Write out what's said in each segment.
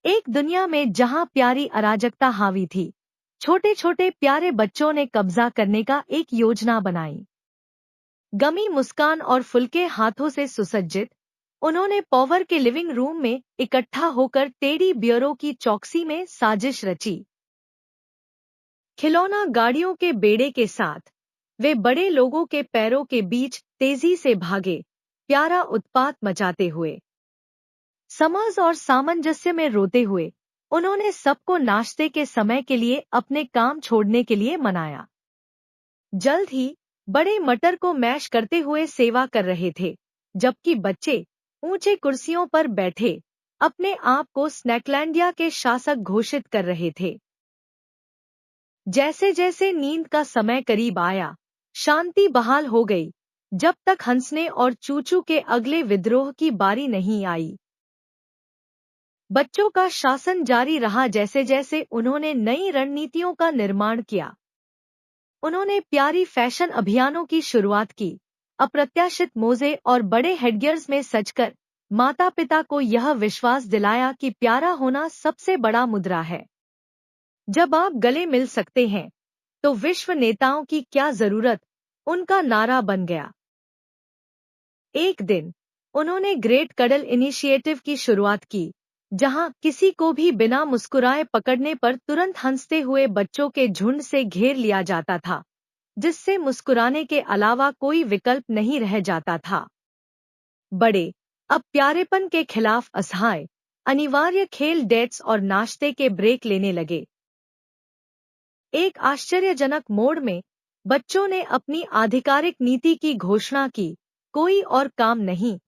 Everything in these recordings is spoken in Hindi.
एक दुनिया में जहां प्यारी अराजकता हावी थी, छोटे छोटे प्यारे बच्चों ने कब्जा करने का एक योजना बनाई। गमी मुस्कान और फुल्के हाथों से सुसज्जित, उन्होंने पॉवर के लिविंग रूम में इकट्ठा होकर टेडी बियरों की चौकसी में साजिश रची। खिलौना गाड़ियों के बेड़े के साथ वे बड़े लोगों के पैरों के बीच तेजी से भागे, प्यारा उत्पात मचाते हुए। समझ और सामंजस्य में रोते हुए उन्होंने सबको नाश्ते के समय के लिए अपने काम छोड़ने के लिए मनाया। जल्द ही बड़े मटर को मैश करते हुए सेवा कर रहे थे, जबकि बच्चे ऊंचे कुर्सियों पर बैठे अपने आप को स्नैकलैंडिया के शासक घोषित कर रहे थे। जैसे जैसे नींद का समय करीब आया, शांति बहाल हो गई, जब तक हंसने और चूचू के अगले विद्रोह की बारी नहीं आई। बच्चों का शासन जारी रहा जैसे जैसे उन्होंने नई रणनीतियों का निर्माण किया। उन्होंने प्यारी फैशन अभियानों की शुरुआत की, अप्रत्याशित मोजे और बड़े हेडगियर्स में सजकर माता पिता को यह विश्वास दिलाया कि प्यारा होना सबसे बड़ा मुद्रा है। जब आप गले मिल सकते हैं, तो विश्व नेताओं की क्या जरूरत, उनका नारा बन गया। एक दिन उन्होंने ग्रेट कडल इनिशिएटिव की शुरुआत की, जहां किसी को भी बिना मुस्कुराए पकड़ने पर तुरंत हंसते हुए बच्चों के झुंड से घेर लिया जाता था, जिससे मुस्कुराने के अलावा कोई विकल्प नहीं रह जाता था। बड़े अब प्यारेपन के खिलाफ असहाय अनिवार्य खेल डेट्स और नाश्ते के ब्रेक लेने लगे। एक आश्चर्यजनक मोड़ में बच्चों ने अपनी आधिकारिक नीति की घोषणा की, कोई और काम नहीं,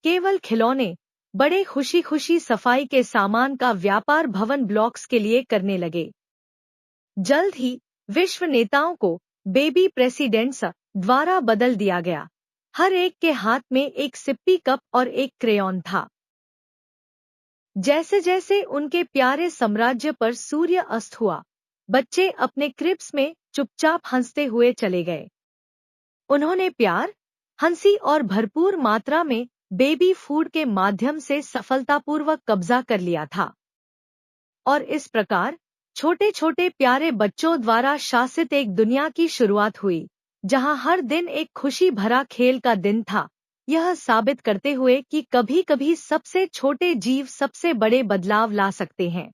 केवल खिलौने। बड़े खुशी खुशी सफाई के सामान का व्यापार भवन ब्लॉक्स के लिए करने लगे। जल्द ही विश्व नेताओं को बेबी प्रेसिडेंट्स द्वारा बदल दिया गया। हर एक के हाथ में एक सिप्पी कप और एक क्रेयॉन था। जैसे जैसे उनके प्यारे साम्राज्य पर सूर्य अस्त हुआ, बच्चे अपने क्रिब्स में चुपचाप हंसते हुए चले गए। उन्होंने प्यार, हंसी और भरपूर मात्रा में बेबी फूड के माध्यम से सफलतापूर्वक कब्जा कर लिया था। और इस प्रकार छोटे छोटे प्यारे बच्चों द्वारा शासित एक दुनिया की शुरुआत हुई, जहां हर दिन एक खुशी भरा खेल का दिन था, यह साबित करते हुए कि कभी कभी सबसे छोटे जीव सबसे बड़े बदलाव ला सकते हैं।